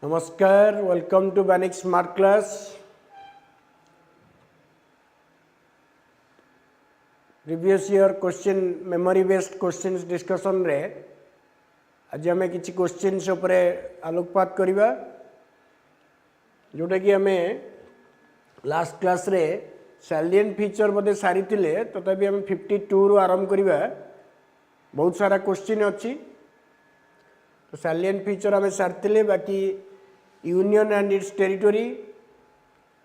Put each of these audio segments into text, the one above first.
Namaskar, welcome to Vanik Smart Class. Previous year question, memory based questions discussion रे आज आम किसी questions उपरे आलोकपात करिबा जोटा कि आमे लास्ट क्लास रे सैलिएंट फीचर बदे सारी थिले तथापि आम 52 रु आरंभ करिबा बहुत सारा क्वेश्चन अछि तो सैलिएंट फीचर आमे सारथिले बाकी यूनियन एंड इट्स टेरिटोरी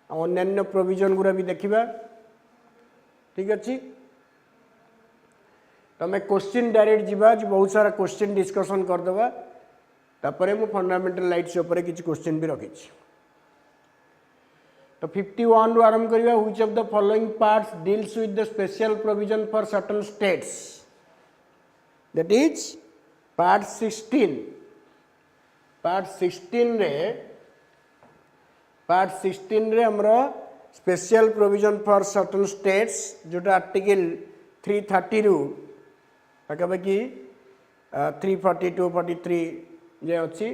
अन्य प्रोविजन गुरा भी देखिबा ठीक अछि तो मैं क्वेश्चन डायरेक्ट जीवा बहुत सारा क्वेश्चन डिस्कशन कर दबा तापरे मु फंडामेंटल राइट्स ऊपर किछि क्वेश्चन भी रखी तो 51 रु आरंभ करिवा which of the following parts deals with the special provision for certain states that is part 16 रे हमरो special provision for certain states जोटा आर्टिकल 330 रु पाखापाखि 342 43 जे अच्छी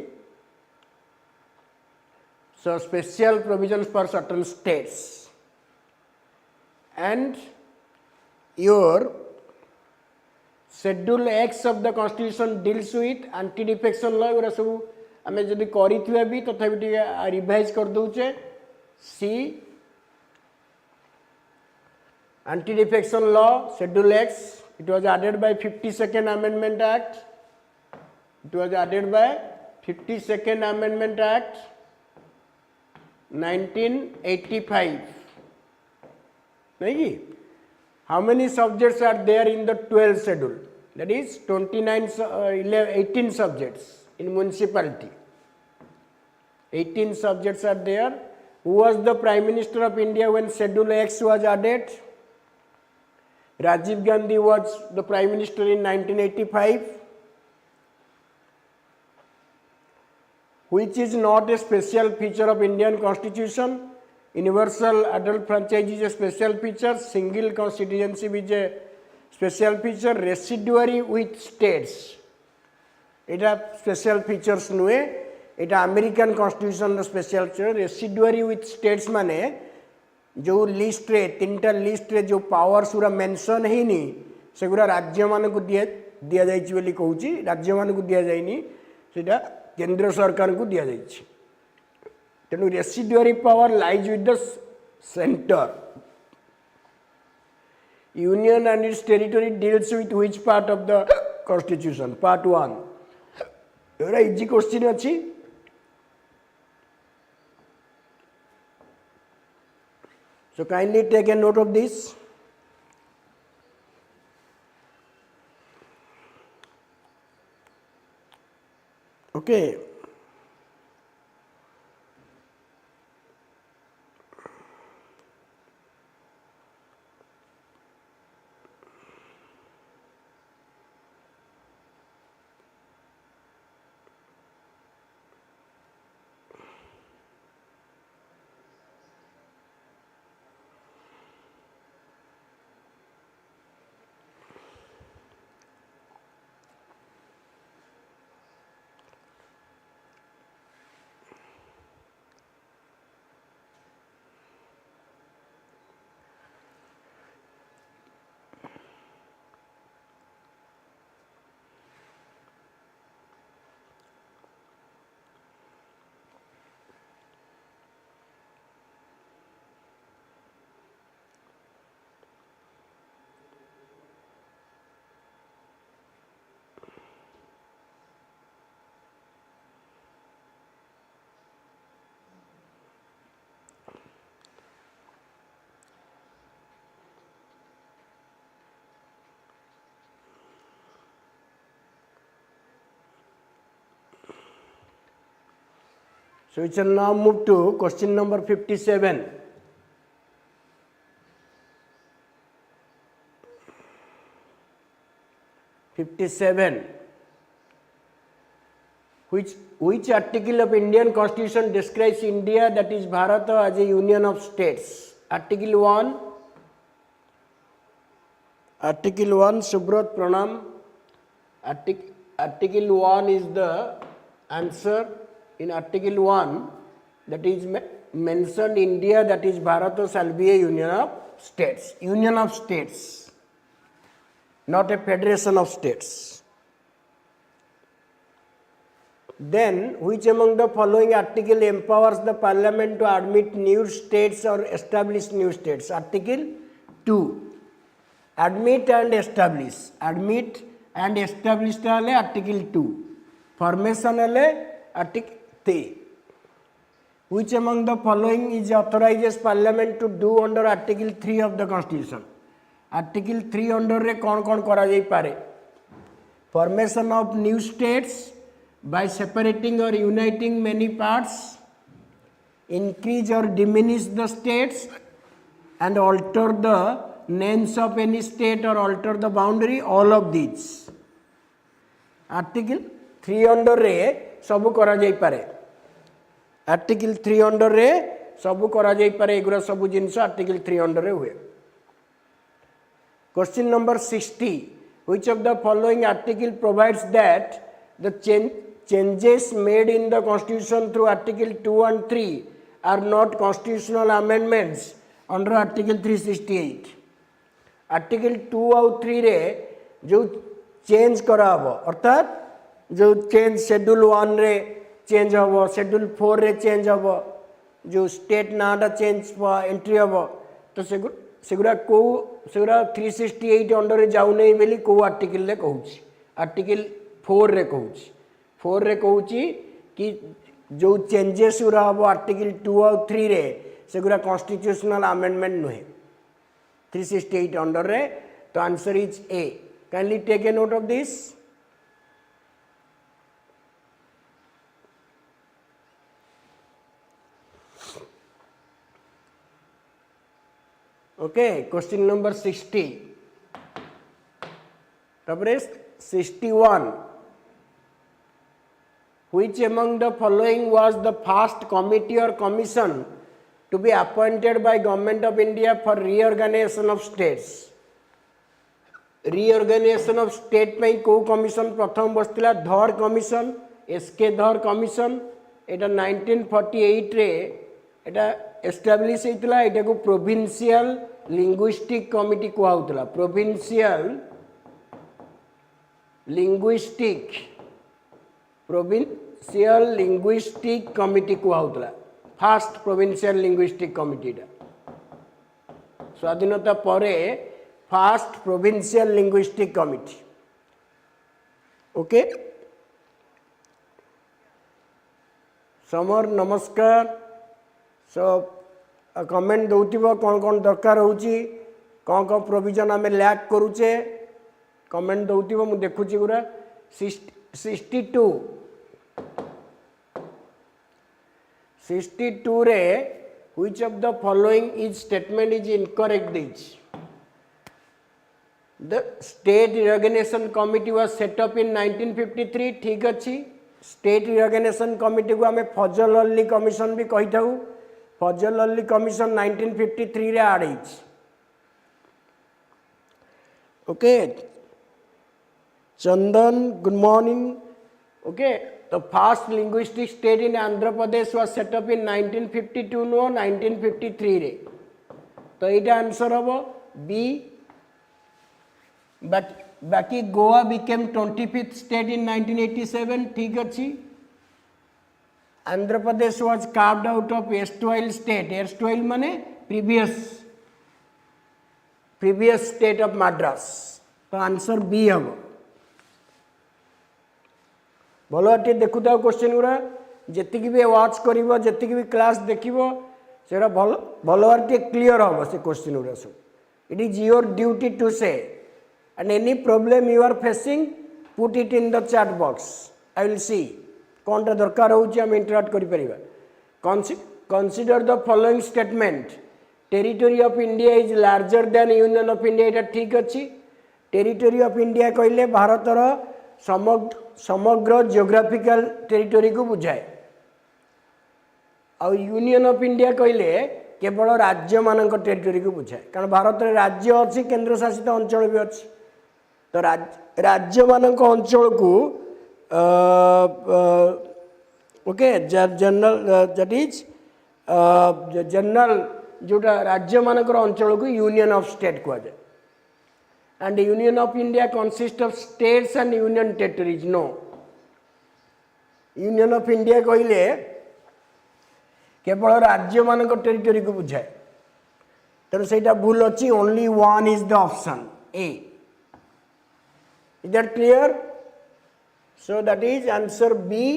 so special provisions for certain states and your schedule X of the constitution deals with anti defection law गुरा सब आमे जदि करिथिबा भी तथापि टिके रिवाइज कर दउचे सी anti defection law schedule X it was added by 52nd amendment act it was added by 52nd amendment act 1985 nahi how many subjects are there in the 12th schedule that is 18 subjects in municipality 18 subjects are there who was the prime minister of India when schedule X was added Rajiv Gandhi was the prime minister in 1985 which is not a special feature of Indian constitution universal adult franchise is a special feature single citizenship is a special feature residuary with states eta special features nuhe eta American constitution ro special feature residuary with states mane जो list रे तीनटा list रे जो powers गुरा mention हेनी से गुरा राज्य मान को दिया जाइछि बोली कहूछि राज्य मान को दिया जाइनी सेटा केंद्र सरकार को दिया जाइछि तेनु residuary power lies with the centre union and its territory deals with which part of the constitution part 1 एरा इजी क्वेश्चन अछि So kindly take a note of this. Okay. So we shall now move to question number 57. Which article of Indian Constitution describes India, that is Bharata, as a union of states? Article 1. Article 1, Subrat Pranam. Article 1 is the answer. in Article 1, that is mentioned India, that is Bharat shall be a union of states. Union of states, not a federation of states. Then, which among the following article empowers the parliament to admit new states or establish new states? Article 2. Admit and establish. Admit and establish है Article 2. Formation है Article 3. Which among the following is authorizes parliament to do under Article 3 of the Constitution? Article 3 under रे कौन कौन करा जाई पारे? Formation of new states by separating or uniting many parts, increase or diminish the states, and alter the names of any state or alter the boundary, all of these. Article 3 under रे सब करा जाई पारे. Article 3 under रे सब करा जाई पारे. एगुरा सब जिनस Article 3 under रे हुए. Question number 60. Which of the following article provides that the changes made in the Constitution through Article 2 and 3 are not constitutional amendments under Article 368? Article 2 और 3 रे जो चेंज करा हबो अर्थात जो चेंज शेड्यूल 1 रे चेंज हबो, शेड्यूल 4 रे चेंज हबो, जो स्टेट नाटा चेंज एंट्री हबो, तो सेगुरा 368 अंडर रे जाउ नै बेली को आर्टिकल रे कहूची? आर्टिकल 4 रे कहूची. 4 रे कहूची कि जो चेंजेस उरा हबो आर्टिकल 2 और 3 रे सेगुरा कॉन्स्टिट्यूशनल अमेंडमेंट नुहे. 368 अंडर रे. तो answer is A. Kindly take a note of this. Okay, question number 60. Tapare 61. Which among the following was the first committee or commission to be appointed by Government of India for reorganization of states? Reorganization of state में को commission प्रथम बसतिला? धर commission, SK धर commission. एटा 1948 रे एटा establish होइतला. एटा को provincial linguistic committee को आउतला. provincial linguistic committee को आउतला. first provincial linguistic committee टा स्वाधीनता परे first provincial linguistic committee. Okay, Samar नमस्कार. सो कमेंट दौथिबो कौन कौन दरकार होची, कौन कौन प्रोविजन आमे लैक करूचे, कमेंट दौथिबो मु देखुची गुरा. 62 रे which of the following is statement is incorrect this? The state reorganization committee was set up in 1953. ठीक अच्छी. स्टेट रिऑर्गेनाइजेशन कमिटी को आमे फजल अली कमिशन भी कही थाउ. फजल अली कमिशन 1953 रे आड हिच. Okay Chandan, good morning. Okay, the first linguistic state in Andhra Pradesh was set up in 1952 no 1953 रे. तो एटा आंसर हबो बी. बाकी Goa became 25th state in 1987. ठीक अच्छी. Andhra Pradesh was carved out of erstwhile state. Erstwhile माने previous state of Madras. तो answer B हबो. भलटे देखुता question गुरा जेतिकी भी वाच करिवो, जेतिकी भी क्लास देखिवो, सेरा भलटे क्लियर हबो से क्वेश्चन गुरा सब. It is your duty to say. And any problem you are facing, put it in the chat box. I will see. कौन टा दरकार होची हम इंटरैक्ट करि परिबा. Consider the following statement. Territory of India is larger than Union of India. एटा ठीक अछि. Territory of India कहले भारतर समग्र जियोग्राफिकल टेरिटोरी को बुझाए. और यूनियन ऑफ इंडिया कहले केवल राज्य मानक टेरिटोरी को बुझाए. कारण भारत में राज्य अच्छी, केंद्र शासित अंचल भी अच्छी. तो राज्य मानक अंचल को okay general that is general जोटा राज्य मानकर अंचल को यूनियन ऑफ स्टेट कह जाए and union of India consist of states and union territories no union of India कहले केवल राज्य मानक टेरिटरी को बुझाए तेणु से भूल अच्छी only one is the option A is that clear so that is answer B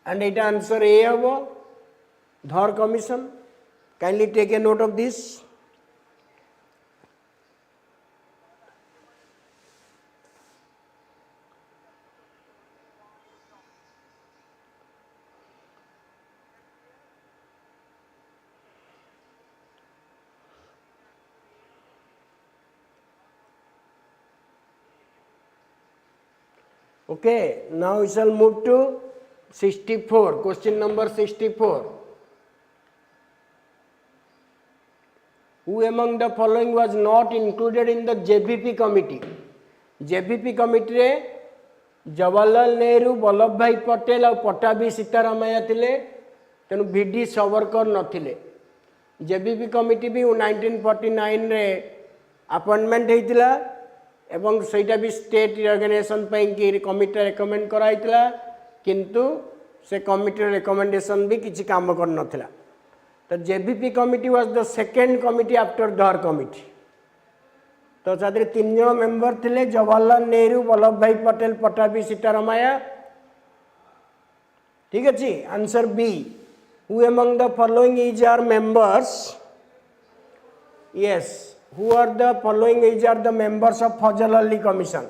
and it answer A हम Dhar commission kindly take a note of this Okay, now we shall move to 64, question number 64. Who among the following was not included in the JVP committee? JVP committee रे जवाहरलाल नेहरू वल्लभ भाई पटेल और पट्टाभी सीतारामैया थिले तेणु VD Savarkar नथिले JVP committee भी 1949 रे appointment होइतिला एवं सेटा भी स्टेट रिऑर्गेनाइजेशन की कमिटी रेकमेंड कराइतिला किंतु से कमिटी रेकमेंडेशन भी किसी काम कर नथिला तो JVP committee was the second committee after Dhar committee तो साथी तीन जन मेंबर थिले जवाहरलाल नेहरू वल्लभ भाई पटेल पट्टाभी सीतारामैया ठीक अच्छे answer B who among the following is are members yes who are the following is are the members of Fazal Ali commission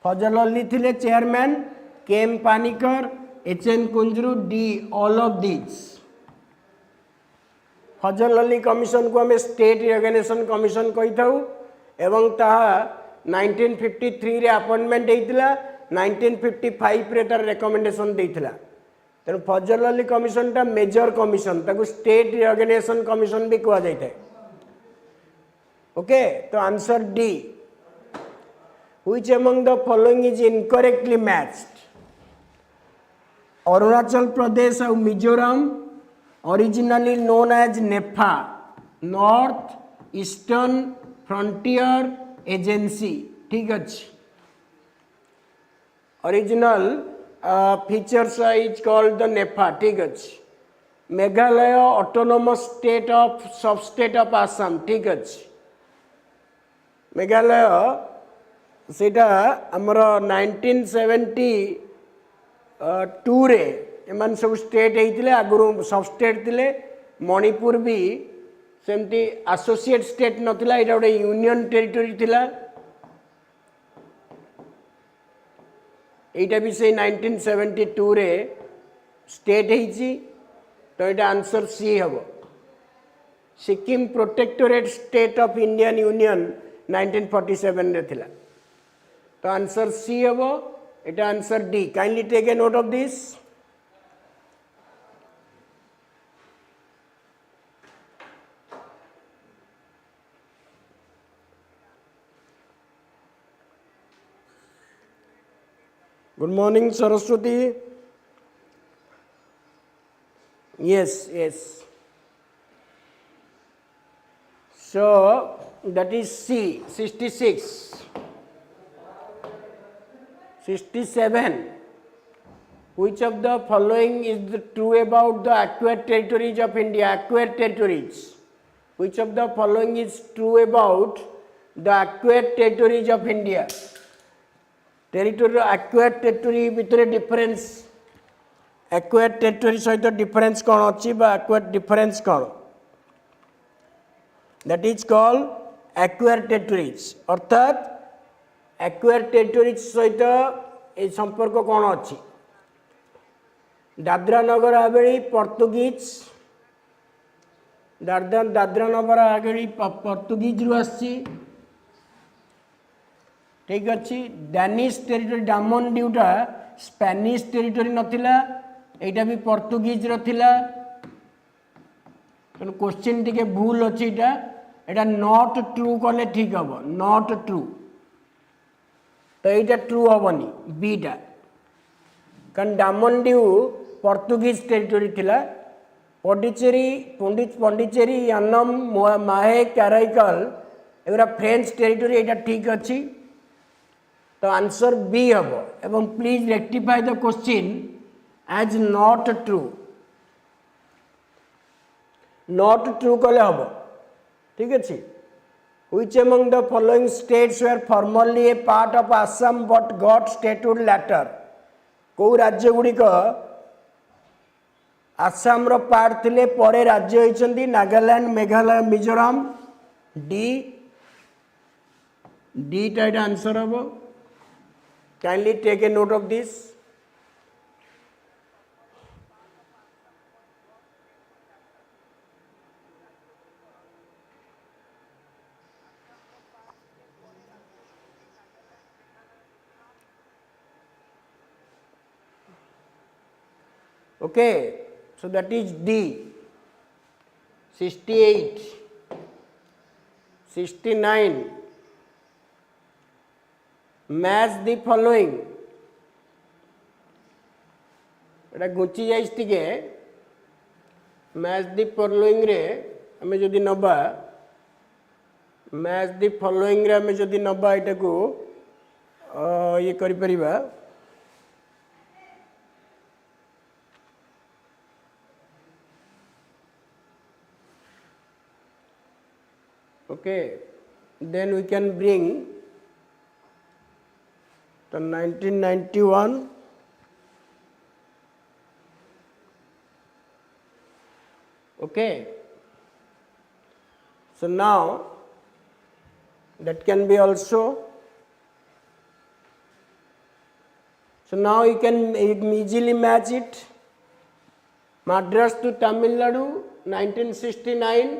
Fazal Ali thile chairman KM Panikar HN Kunjru D all of these Fazal Ali commission को हमें state reorganization commission कही थाउ एवं ताहा 1953 रे appointment देइतिला 1955 रे तार recommendation देइतिला तेणु फजल अली कमिशन टा मेजर कमिशन ताकू स्टेट रिऑर्गेनाइजेशन कमिशन भी कहा जाए ओके तो answer D which among the following is incorrectly matched Arunachal Pradesh और Mizoram originally known as NEFA North Eastern Frontier Agency ठीक अच्छे original features is called the NEFA ठीक अच्छे Meghalaya autonomous state of sub state of Assam ठीक अच्छे मेघालय सेटा आमर 1972 रे एमान सब स्टेट होते आगुरी सब स्टेट थिले मणिपुर भी सेमती एसोसिएट स्टेट नथिला एटा गोटे यूनियन टेरिटरी थिला एटा भी से 1972 रे स्टेट होइची तो एटा आंसर सी हबो Sikkim protectorate state of Indian union 1947 रे थिला तो आंसर सी हबो एटा answer D kindly take a note of this good morning Saraswati yes so that is C 67 which of the following is true about the acquired territories of India acquired territories which of the following is true about the acquired territories of India territory acquired territory भितर difference acquired territory सहित difference कौन अच्छी बा acquired difference कौन that is called acquired territories अर्थात acquired territories सहित ए संपर्क कौन अच्छी दादरा नगर हवेली पोर्तुगीज दादरा नगर हवेली पोर्तुगीज रु आसी ठीक अच्छी डैनिश टेरिटरी डामन ड्यूटा स्पेनिश टेरिटरी नथिला एटा भी पोर्तुगीज रथिला तो क्वेश्चन टिके भूल अच्छी एटा नॉट ट्रू कले ठीक हम नॉट ट्रू तो यहाँ ट्रू हेनी बीटा कारण डामन ड्यू पोर्तुगीज टेरिटोरी थिला पंडिचेरी यानम माहे कैराइकल एगुरा फ्रेंच टेरिटोरी एटा ठीक अच्छी तो आंसर बी हम एवं please rectify the question as not true कले हम ठीक अच्छे which among the following states were formerly a part of Assam but got statehood later को राज्य गुड़िक आसाम रो पार्ट थिले परे राज्य होइचंदी नागालैंड मेघालय मिजोरम डी टाइट आंसर हम kindly take a note of this okay so that is D 68 69 match the following Etah Gucci Zeiss टिके match the following रे हमें जदि नबा मैच द फॉलोइंग रे हमें जदि नबा एटा को ये करि परिबा okay then we can bring the 1991 okay so now that can be also so now you can easily match it Madras to Tamil Nadu 1969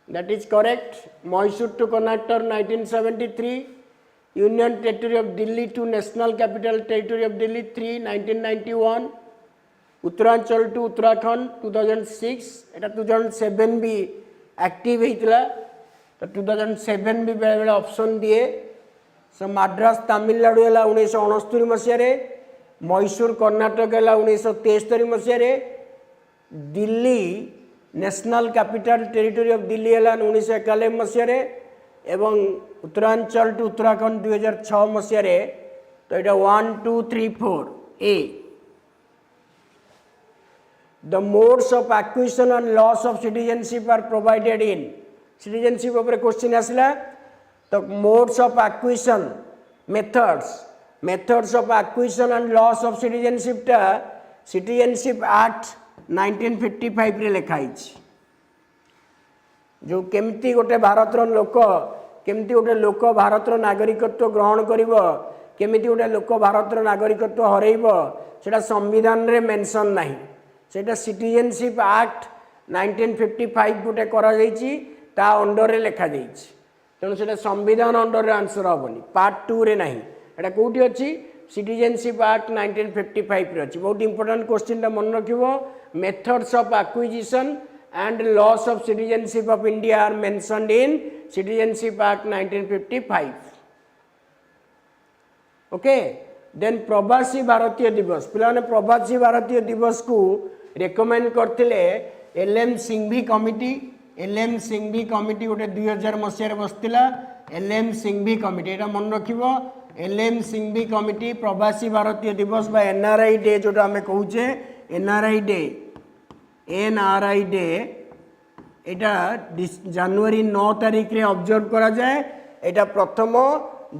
that is correct Mysore to Karnataka 1973 Union Territory of Delhi to National Capital Territory of Delhi 3 1991 Uttaranchal to Uttarakhand 2006 eta 2007 भी active होइतला तो 2007 भी बेले बेले option दिए सो मद्रास तमिलनाडु है 1969 मसीह मैसूर कर्णाटक है 1973 मसीह Delhi National Capital Territory of Delhi है 1991 मसीह एवं उत्तरांचल टू उत्तराखंड 2006 मसीह तो यहाँ 1 2 3 4 A the modes of acquisition and loss of citizenship are provided in citizenship ऊपर क्वेश्चन आसला तो modes of acquisition methods of acquisition and loss of citizenship टा सिटीजनशिप एक्ट 1955 रे लिखाई जो केमती गोटे भारतर लोक केमती गोटे लोक भारतर नागरिकत्व ग्रहण करिवो केमिति गोटे लोक भारतर नागरिकत्व हरइब सेटा संविधान रे मेंशन नाही सेटा सिटीजनशिप एक्ट 1955 गोटे करा जाईची ता अंडर रे लिखा जाईची तेणु सेटा संविधान अंडर रे आंसर हबनी पार्ट 2 रे नाही एटा कोठी अछि सिटीजनशिप एक्ट 1955 रे अछि बहुत इंपोर्टेंट क्वेश्चन मन रखिबो methods of acquisition and loss of citizenship of India are mentioned in Citizenship Act 1955. Okay, then प्रवासी भारतीय दिवस पिलाने प्रवासी भारतीय दिवस को रेकमेंड करथिले एलएम सिंघवी कमिटी गोटे 2000 मसीह बसतिला एलएम सिंघवी कमिटी एटा मन रखिबो एलएम सिंघवी कमिटी प्रवासी भारतीय दिवस बा एनआरआई डे जोटा हमें कहूचे एनआरआई डे एटा जनवरी 9 तारीख रे ऑब्जर्व करा जाए एटा प्रथम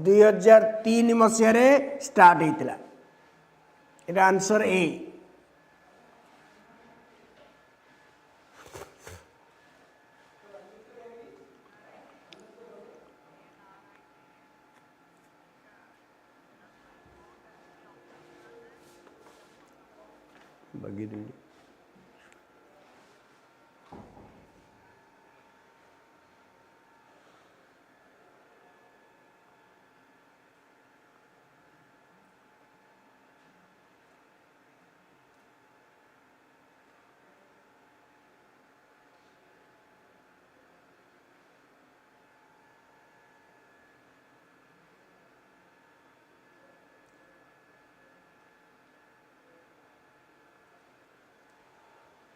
2003 मसीह रे स्टार्ट होइतिला एटा आंसर ए बगी Delhi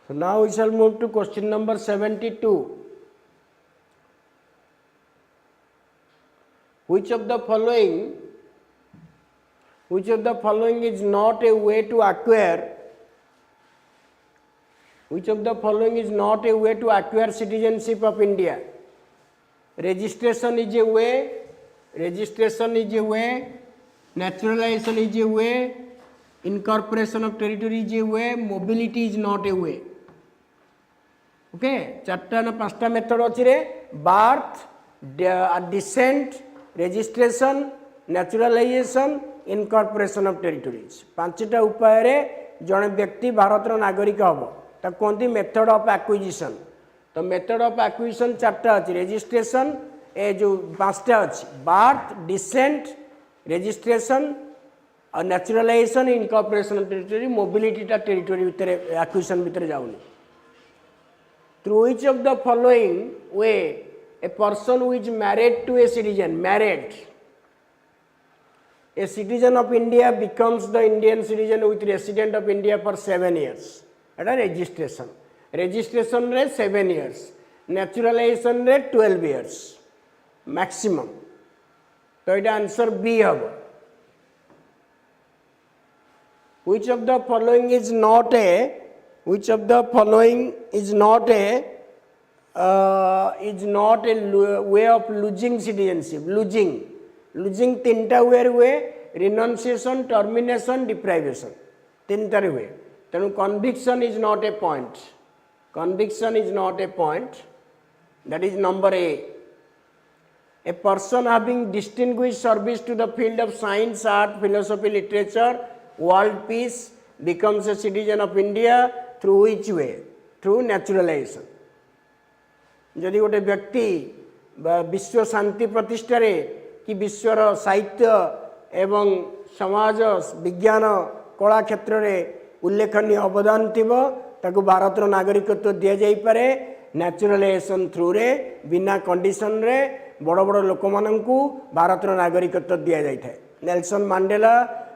So now we shall move to question number 72. Which of the following is not a way to acquire citizenship of India? Registration is a way, naturalization is a way, incorporation of territory is a way, mobility is not a way. Okay, चार्टा ना पांचटा method अछि रे, birth, descent, registration, naturalization, incorporation of territories. पांचटा उपाय रे जने व्यक्ति भारत रो नागरिक हबो ता कोनती मेथड ऑफ एक्विजिशन. तो मेथड ऑफ एक्विजिशन चार्टा अछि, रजिस्ट्रेशन ए जो पांचटा अछि, birth, descent, registration और naturalization, incorporation of territory, mobility ता territory भितर एक्विजिशन भितर जाउनी. Through which of the following way a person who is married to a citizen, a citizen of India becomes the Indian citizen with resident of India for 7 years. That is registration. Registration re 7 years. Naturalization re 12 years. Maximum. So it answer B habo. Which of the following is not a way of losing citizenship? Losing तीनटा way, renunciation, termination, deprivation. तीनटा way. Then conviction is not a point. That is number A. A person having distinguished service to the field of science, art, philosophy, literature, world peace becomes a citizen of India through which way? Through naturalization. यदि गोटे व्यक्ति विश्व शांति प्रतिष्ठा रे कि विश्वर साहित्य एवं समाज विज्ञान कला क्षेत्र रे उल्लेखनीय अवदान थिबो ताकु भारत रो नागरिकत्व दिया जाई पारे नेचुरलाइजेशन थ्रू रे बिना कंडीशन रे बड़ बड़ लोक माननकु भारत रो नागरिकत्व दिया जाई थाए. नेल्सन मंडेला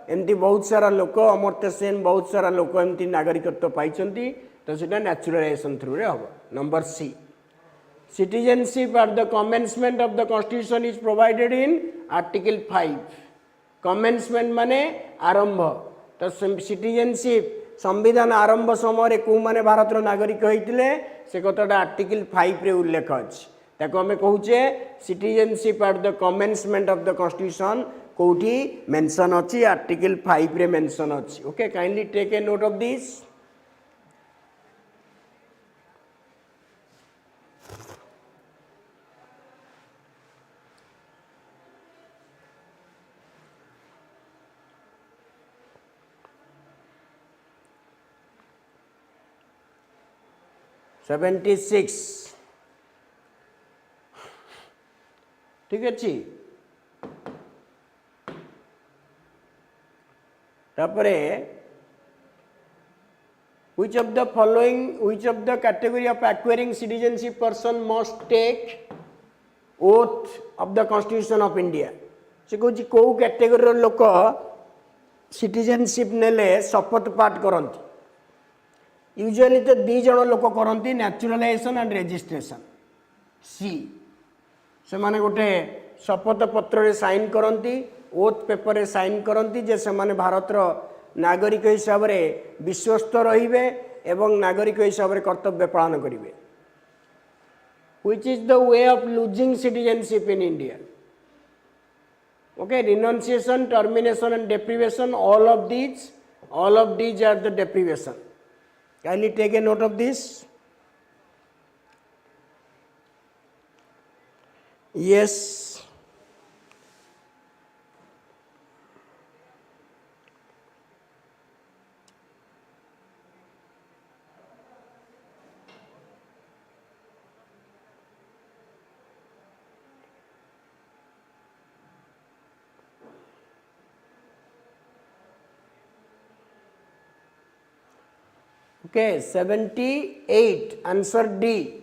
एमती बहुत सारा लोक, अमर्त्य सेन बहुत सारा लोक एमती नागरिकत्व पाइछंती. तो सेटा नेचुरलाइजेशन थ्रू रे हबो. Number C. Citizenship at the commencement of the constitution is provided in article 5. Commencement माने आरंभ. तो citizenship संविधान आरंभ समय को माने भारत रो नागरिक होइतिले से कतटा आर्टिकल 5 रे उल्लेख अछि. ताको हमें कहूचे citizenship at the commencement of the constitution कोठी मेंशन अछि, आर्टिकल 5 रे मेंशन अछि. Okay, kindly take a note of this. Seventy six. ठीक अच्छी. तापरे which of the category of acquiring citizenship person must take oath of the constitution of India? से कहूँ कौ कैटेगोरी लोक सिटीजनशिप नेले शपथ पाठ करती. यूजुअली तो दी जन लोक करती, नेचुरलाइजेशन एंड रजिस्ट्रेशन. सी से माने गोटे शपथ पत्र रे साइन करती, ओथ पेपर रे साइन करती जे से माने भारत रो नागरिक हिसाब रे विश्वस्त रहिबे एवं नागरिक हिसाब रे कर्तव्य पालन करिवे. Which is the way of losing citizenship in India? Okay, renunciation, termination and deprivation, all of these are the deprivation. Kindly take a note of this. Yes. Okay, 78, answer D.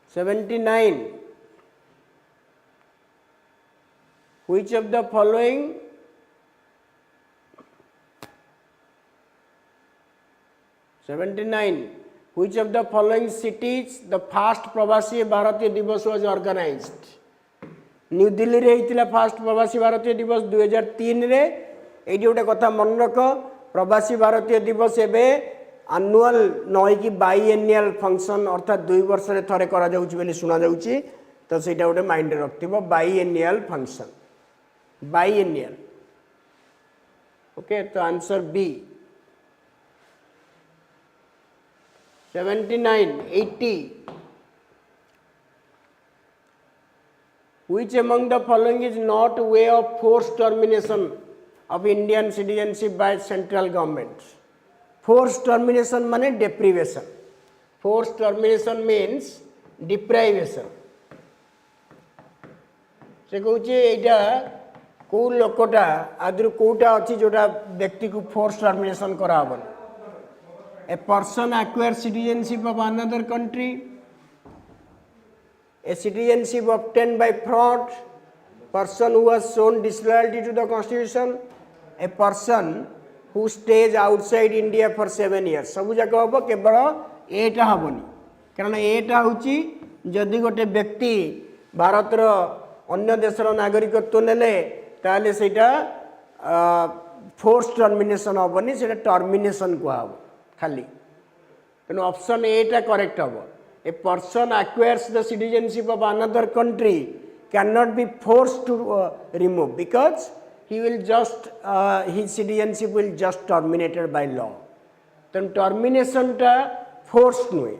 79. Which of the following 79. Which of the following cities the first Pravasi Bharatiya Divas was organized? New Delhi रे हितला fast प्रवासी भारतीय दिवस 2003 रे AD गोटे कथा मन रख प्रवासी भारतीय दिवस एबे एनुअल नय कि बाइएनियल फंक्शन अर्थात 2 वर्ष रे थरे करा जाउची बेली सुना जाउची तो सेटा गोटे माइंड रे रखथिबो बाइएनियल फंक्शन बाइएनियल ओके तो answer B 79 80 Which among the following is not way of forced termination of Indian citizenship by central government? Forced termination माने deprivation. Forced termination means deprivation. से कहूँ एटा को लोकटा आदि कोटा अच्छी जोटा व्यक्ति को forced termination करा हबन. A person acquires citizenship of another country. A citizenship obtained by fraud, person who has shown disloyalty to the constitution, a person who stays outside India for 7 years. सब जाक हम केवल एटा हेनी कारण एटा हूँ जदि गोटे व्यक्ति भारतर अन्य देशर नागरिकत्व नेले ताले सेटा फोर्स टर्मिनेशन हेनी से टर्मिनेशन कहब खाली तेणु ऑप्शन एटा करेक्ट हम. A person acquires the citizenship of another country cannot be forced to remove because he will just his citizenship will just terminated by law. Then termination टा forced नुहे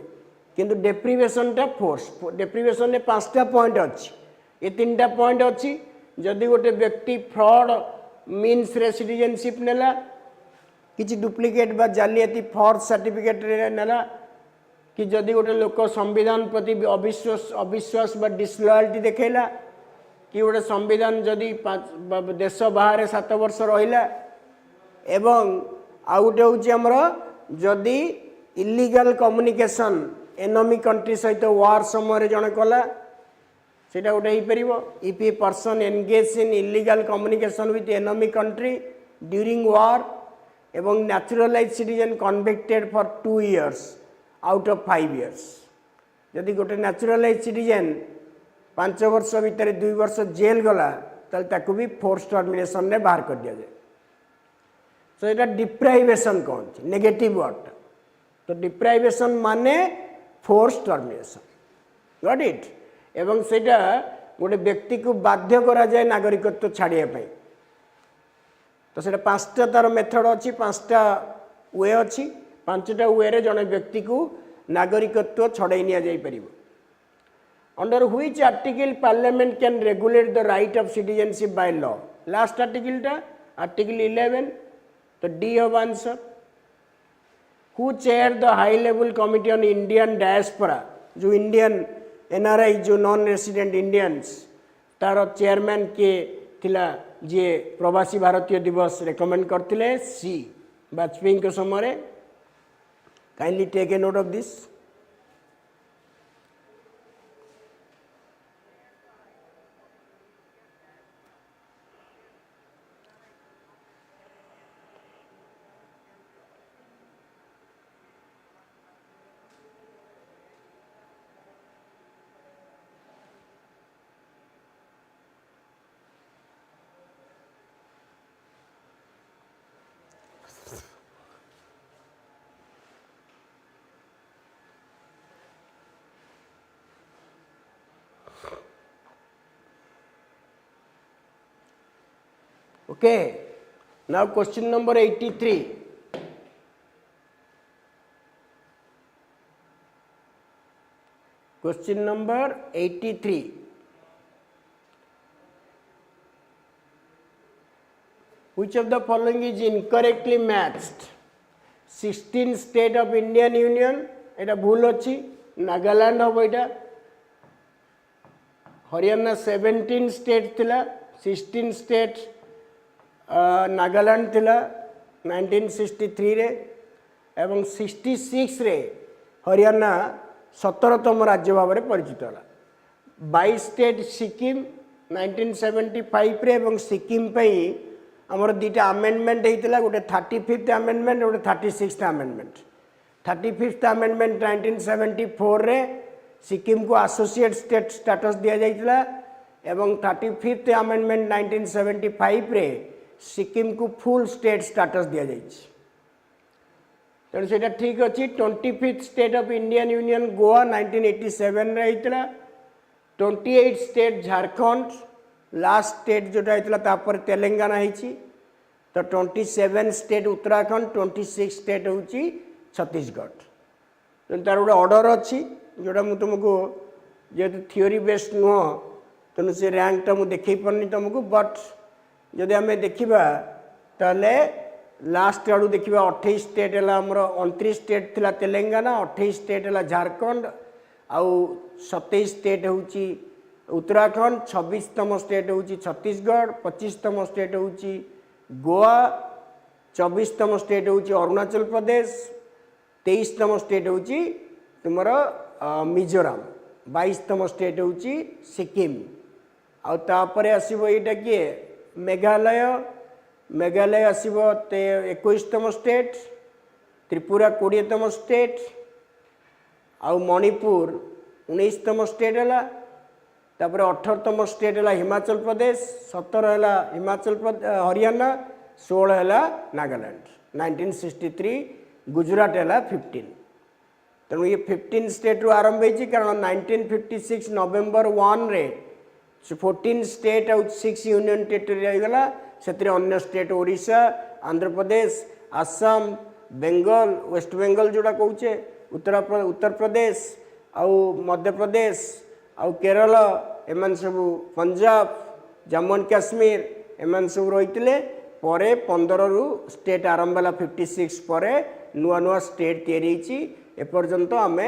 किंतु deprivation टा forced. Deprivation ने 5टा point अच्छी ये 3टा point अच्छी जदि गोटे व्यक्ति फ्रॉड मीन्स रे सिटीजनशिप नेला किसी डुप्लिकेट बा जालियाती फॉर्ज सर्टिफिकेट रे नेला कि जदि गोटे लोक संविधान प्रति अविश्वास बा डिसलॉयल्टी देखैला कि गोटे संविधान जदि देश बाहर 7 वर्ष रहिला एवं आ गोटे होची हमर जदि इलीगल कम्युनिकेशन एनिमी कंट्री सहित वार समय जने कला सेटा गोटे ही परिबो. If a person engage in illegal communication with enemy country during war एवं naturalise citizen convicted for 2 years out of 5 years. यदि गोटे नेचुरलाइज सिटीजन 5 वर्ष भितर 2 वर्ष जेल गला ताकू भी फोर्स टर्मिनेशन ने बाहर कर दिया जाए. सो एटा डिप्राइवेशन कौन नेगेटिव वर्ड तो डिप्राइवेशन माने फोर्स टर्मिनेशन गॉट इट एवं सेटा गोटे व्यक्ति को बाध्य करा जाए नागरिकत्व छाड़िया पाई तो सेटा 5टा तार मेथड अच्छी 5टा वे अच्छी 5टा वे रे जने व्यक्ति को नागरिकत्व छड़ाई निया जाई परिबो. Under which article parliament can regulate the right of citizenship by law? Last article टा आर्टिकल 11 तो D of answer. Who chair the high level committee on Indian diaspora जो इंडियन एनआरआई जो नॉन रेसिडेंट इंडियंस तार chairman के थिला जे प्रवासी भारतीय दिवस रेकमेंड करथिले सी वाजपेयी के समय. Kindly take a note of this. Okay, now question number 83. Question number 83. Which of the following is incorrectly matched? 16 state of Indian Union एटा भूल अच्छी नागालैंड हम यहाँ हरियाणा 17 स्टेट थिला 16 स्टेट नागालैंड थिला 1963 रे एवं 66 रे हरियाणा 17तम राज्य भाव में परिचित है 22 स्टेट सिक्किम 1975 रे एवं सिक्किम पई हमर दुटा अमेंडमेंट होता गोटे 35th अमेंडमेंट गोटे 36th अमेंडमेंट 35th amendment 1974 रे सिक्किम को एसोसिएट स्टेट स्टेटस दिया जाइतला एवं 35th amendment 1975 रे सिक्किम को फुल स्टेट स्टेटस दिया जाइछ तेणु से ठीक अच्छी 25th state of Indian union Goa 1987 रे होता 28 स्टेट झारखंड लास्ट स्टेट जोटा होता तापर तेलंगाना होती तो 27 स्टेट उत्तराखंड 26 स्टेट हूँ छत्तीसगढ़ तेणु तार गोटे ऑर्डर अच्छी जोटा मुझे तुमको जेहतु थियोरी बेस्ड नुह तेणु से रैंकटा मुझे देखी पारनी तुमको बट जदि आम देखा ताले लास्ट आड़ू देखा 28 स्टेट है आमर 29 स्टेट थिला तेलंगाना 28 स्टेट है झारखंड आउ 27 स्टेट हूँ उत्तराखंड 26तम स्टेट हूँ छत्तीसगढ़ 25तम स्टेट हूँ गोवा 24तम स्टेट हूँ अरुणाचल प्रदेश 23तम स्टेट हूँ तुम मिजोराम 22तम स्टेट हूँ सिक्किम आउे आसो यहाँ किए मेघालय मेघालय आसब 21तम स्टेट त्रिपुरा 20तम स्टेट आउ मणिपुर 19तम स्टेट है तापर 18तम स्टेट है हिमाचल प्रदेश 17 है हिमाचल प्रदेश हरियाणा 16 है नागालैंड 1963 गुजरात है 15 तेणु ये 15 स्टेट रू आरंभ होती कारण 1956 नवेम्बर 1 रे 14 स्टेट आउ 6 यूनियन टेरिटोरी होगला से अन्य स्टेट ओडिशा आंध्र प्रदेश आसाम बेंगल वेस्ट बेंगल जोड़ा कौचे उत्तर प्रदेश आउ मध्य प्रदेश आउ केरल एमन सब पंजाब जम्मू एंड काश्मीर एमन सब रही परे 15 रु स्टेट आरंभ है 56 पर नुआ नुआ स्टेट तैयारी एपर्यंत आम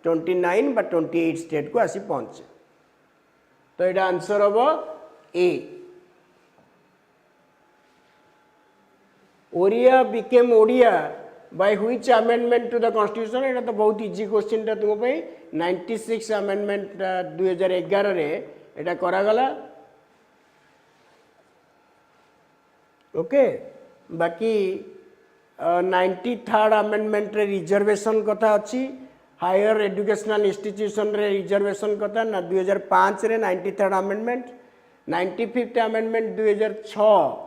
29 बा 28 स्टेट को आसी पहुँचे तो ये आंसर हम ए Oriya became Odia by which amendment to the constitution ये तो बहुत इजी क्वेश्चन टा तुम 96 अमेंडमेंट 2011 रे एटा करागला ओके बाकी 93rd अमेंडमेंट रे रिजर्वेशन कथा अच्छी हायर एजुकेशनल इंस्टीट्यूशन रे रिजर्वेशन कथा ना 2005 रे 93rd अमेंडमेंट 95th अमेंडमेंट 2006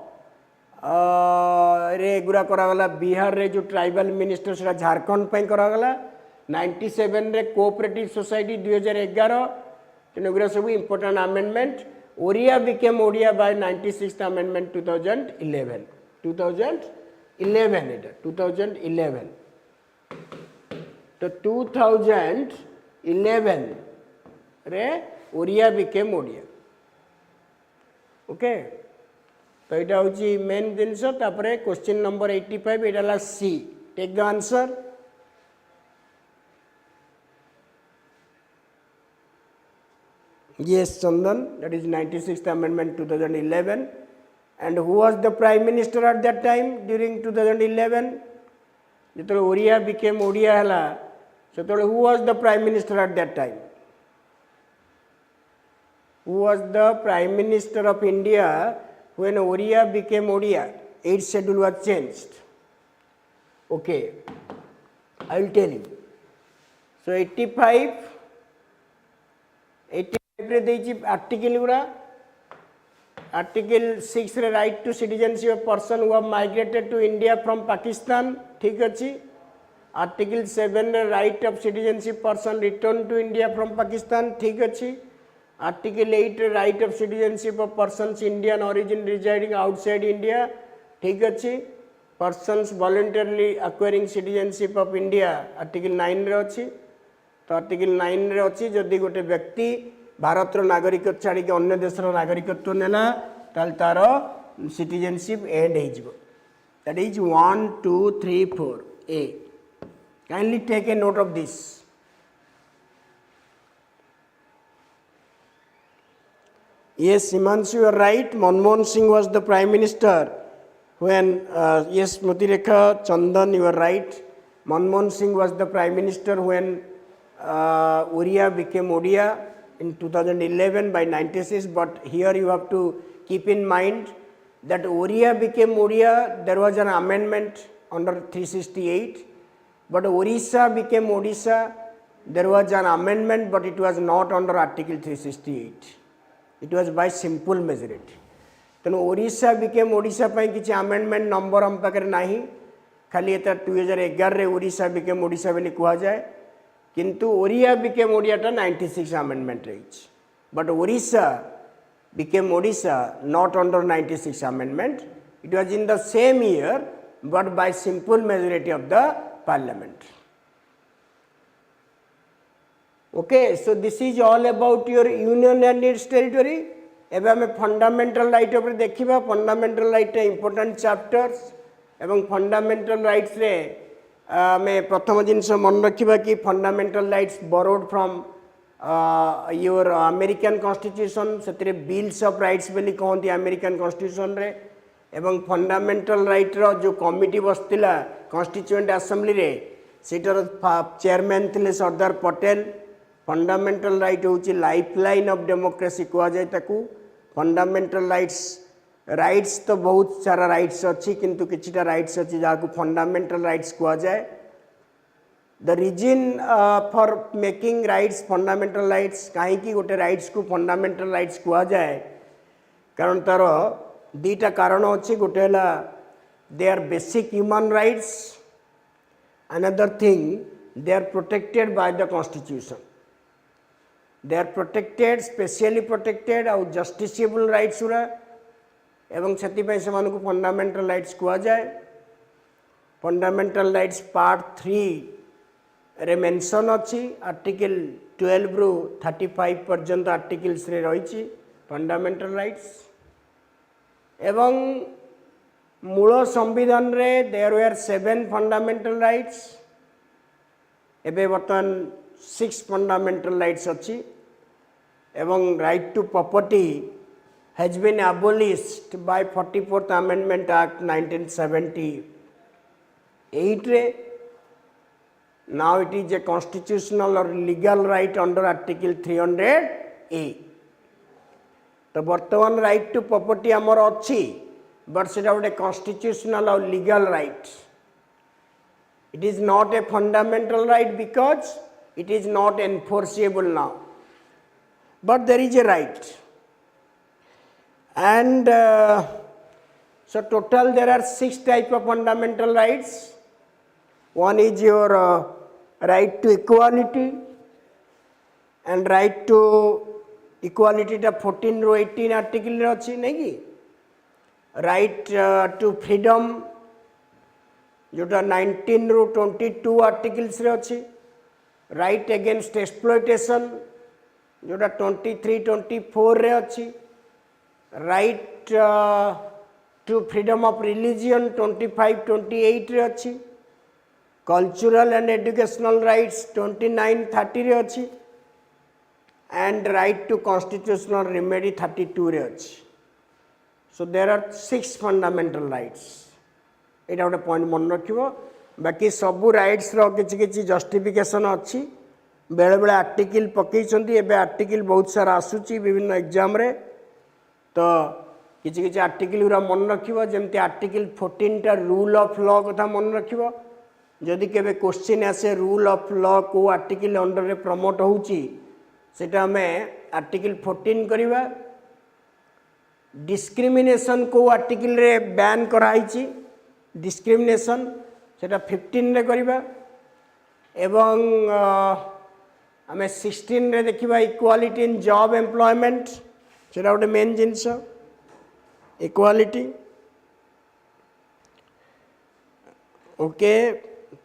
रे गुरा करागला बिहार रे जो ट्राइबल मिनिस्टर से झारखंड पे करागला 97 रे कोऑपरेटिव सोसाइटी 2011 तेणुगुरा सब important amendment Oriya became Odia by 96th amendment 2011 एटा 2011 तो 2011 रे ओरिया बिकेम ओडिया ओके तो यहाँ हूँ मेन जिनस क्वेश्चन नंबर 85 यहाँ C take the answer yes Chandan that is 96th amendment 2011 and who was the prime minister at that time during 2011 जो Odia became Odia है so who was the prime minister at that time who was the prime minister of India when Oriya became Odia 8th schedule was changed okay I will tell you so 85 रे देछि article गुरा article 6 रे right to citizenship of person who have migrated to India from Pakistan ठीक अछि article 7 रे right of citizenship person return to India from Pakistan ठीक अछि article 8 रे right of citizenship of persons Indian origin residing outside India ठीक अछि persons voluntarily acquiring citizenship of India article 9 रे अछि तो आर्टिकल 9 रे अछि जदि गोटे व्यक्ति भारत नागरिक छाड़ी अन्य देशर नागरिकत्व नेला ताल तार सिटीजनशिप एंड हो that is 1 2 3 4 A kindly take a note of this yes Himanshu you are right Manmohan Singh was the prime minister when yes Mutirekha Chandan you are right Manmohan Singh was the prime minister when Oriya became Odia in 2011 by 96 but here you have to keep in mind that Oriya became Odia there was an amendment under 368 but Orissa became Odisha. There was an amendment, but it was not under Article 368. It was by simple majority. Then Orissa became Odisha by किसी amendment number हम पाकर नहीं, खाली ये 2011 रे Orissa became Odisha बोली कुहा जाए, किंतु Oriya became Oriya टा 96 amendment रही, but Orissa became Odisha not under 96 amendment. It was in the same year, but by simple majority of the parliament. Okay, so this is all about your union and its territory. एबे हमें fundamental right ऊपर देखिबा. Fundamental right important chapters एवं fundamental rights रे हमें प्रथम जिनस मन रखिबा कि fundamental rights borrowed from your American constitution. सेतरे बिल्स ऑफ राइट्स बोली कहंती अमेरिकन कॉन्स्टिट्यूशन रे. एवं फंडामेंटल राइट रो जो कमिटी बसतिला कॉन्स्टिट्यूएंट असेंबली रे सेटर चेयरमैन थिले सरदार पटेल. फंडामेंटल राइट होची लाइफलाइन ऑफ डेमोक्रेसी कुआ जाय ताकू. फंडामेंटल राइट्स तो बहुत सारा राइट्स अच्छी किंतु किछिटा राइट्स अच्छी जाकू फंडामेंटल राइट्स कुआ जाय. The reason for making rights fundamental rights कहीं की गोटे राइट्स को फंडामेंटल राइट्स कुआ जाए कारण तार दीटा कारण अच्छी. गोटे हला they are basic human rights. Another thing they are protected by the constitution. They are protected specially protected आउ जस्टिसेबल राइट्स गुरा एवं से को फंडामेंटल राइट्स कुआ जाए. फंडामेंटल राइट्स पार्ट 3 रे मेंशन अच्छी. आर्टिकल 12 रु 35 पर्यंत आर्टिकल्स रे रही फंडामेंटल राइट्स. एवं मूल संविधान रे देयर वेर 7 फंडामेंटल राइट्स. एबे बर्तमान 6 फंडामेंटल राइट्स अच्छी. एवं right to property has been abolished by 44th Amendment Act 1978 रे. Now it is a constitutional or legal right under Article 300A. तो वर्तमान राइट टू प्रॉपर्टी आमर अच्छी बट से गोटे कॉन्स्टिट्यूशनल और legal right. It is not a fundamental right because it is not enforceable now but there is a right. And so total there are 6 type of fundamental rights. One is your right to equality, and right to equality ta 14 रो 18 article रे अछि नै कि. right to freedom जोटा 19 रो 22 articles रे अछि. right against exploitation जोटा 23 24 रे अछि. right to freedom of religion 25 28 रे अछि. cultural and educational rights 29 30 रे अछि. and right to constitutional remedy 32 रे अछि. so there are 6 fundamental rights. एटा गोटे पॉइंट मन रखिबो. बाकी सबु राइट्स रो किछि किछि जस्टिफिकेशन अछि. बेले बेले आर्टिकल पकई छंती. एबे आर्टिकल बहुत सारा आसुची विभिन्न एग्जाम रे. तो किसी किसी आर्टिकल गुरा मन रखिबो. जेमती आर्टिकल 14 टा रूल ऑफ लॉ कथा मन रखिबो. जदि केबे क्वेश्चन आसे रूल ऑफ लॉ को आर्टिकल अंडर रे प्रमोट होउची सेटा हमें आर्टिकल 14 करिबा. डिस्क्रिमिनेशन को आर्टिकल रे बैन कराइची डिस्क्रिमिनेशन सेटा 15 रे करिबा. एवं हमें 16 रे देखिबा इक्वालिटी इन जॉब एम्प्लॉयमेंट सेटा गोटे मेन जिनस इक्वालिटी. ओके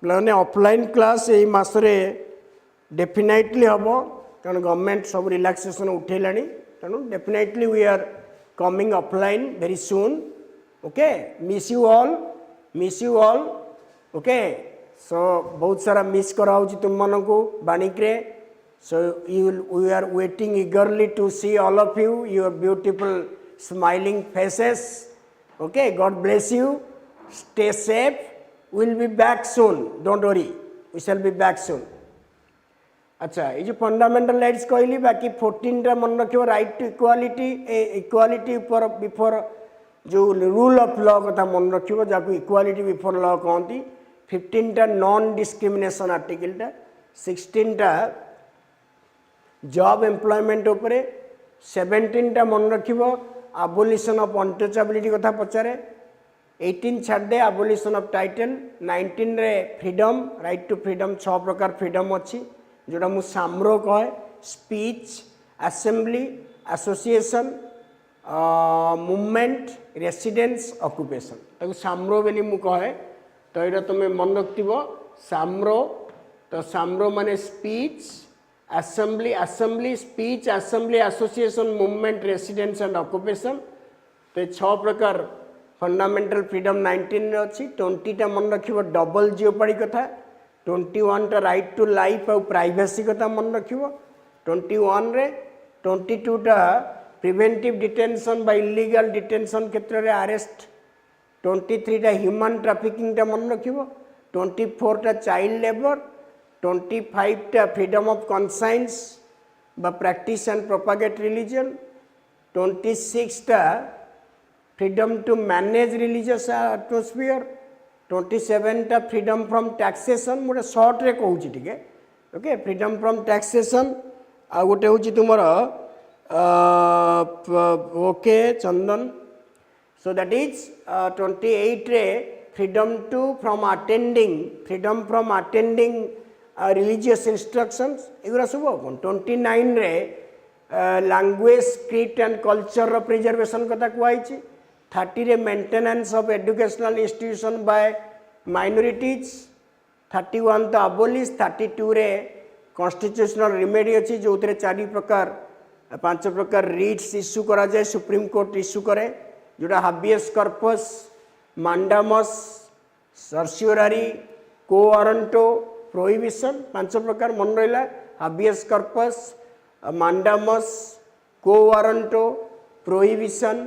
प्लाने ऑफलाइन क्लास यही मासरे डेफिनेटली हम कारण गवर्नमेंट सब रिलैक्सेशन उठेलानी. तेणु definitely we are coming offline very soon. Okay miss you all. Okay so बहुत सारा मिस कराउची तुम मन को बाणिक रे. So we are waiting eagerly to see all of you, your beautiful smiling faces. Okay, God bless you. Stay safe. We'll be back soon. Don't worry. We shall be back soon. अच्छा ये जो fundamental rights कहली बाकी 14 टा मन रखियो. Right to equality equality ऊपर before जो रूल ऑफ लॉ कथा मन रखियो जाको इक्वालिटी बिफोर लॉ कहती. 15 टा नॉन डिस्क्रिमिनेशन आर्टिकल टा 16 टा जॉब एम्प्लॉयमेंट उपरे 17 टा मन रखिबो abolition of untouchability कथा पचारे 18 छाड़ दे abolition of title 19 रे फ्रीडम राइट टू फ्रीडम 6 प्रकार फ्रीडम अच्छी जोड़ा मु सामरो कहे speech assembly association movement residence occupation ताको सामरो बेली मु कहे तो ये तुम मन रखिबो सामरो तो सामरो माने speech assembly assembly speech assembly association movement residence and occupation तो 6 प्रकार फंडामेंटल फ्रीडम 19 रे अच्छी 20 टा मन रखिबो डबल जियोपाडी कथा 21 टा राइट टू लाइफ और प्राइवेसी कथा मन रखिबो 21 रे 22 टा preventive detention by illegal detention क्षेत्र रे अरेस्ट 23 टा ह्यूमन ट्रैफिकिंग टा मन रखिबो 24 टा चाइल्ड लेबर 25 टा फ्रीडम ऑफ कॉन्साइंस बा प्रैक्टिस एंड प्रोपागेट रिलीजन 26 टा freedom to manage religious atmosphere 27 टा फ्रीडम फ्रॉम टैक्सेशन मोटे शॉर्ट रे कहूची ठीक ओके फ्रीडम फ्रॉम टैक्सेशन आ गोटे होची तुमर okay Chandan so that is 28 रे freedom to from attending religious instructions एगुरा सब 29 रे language script and culture preservation कथा कुआइछि 30 रे maintenance of educational institution by minorities 31 तो abolish 32 रे constitutional remedy अछि जो उतरे 4 प्रकार 5 प्रकार रिट्स इश्यू करा जाए सुप्रीम कोर्ट इश्यू करे जोड़ा हाबियस कॉर्पस मांडामस सर्सियोरारी कोअरंटो प्रोहिबिशन 5 प्रकार मन रहा हाबियस कॉर्पस मांडामस कोअरंटो प्रोहिबिशन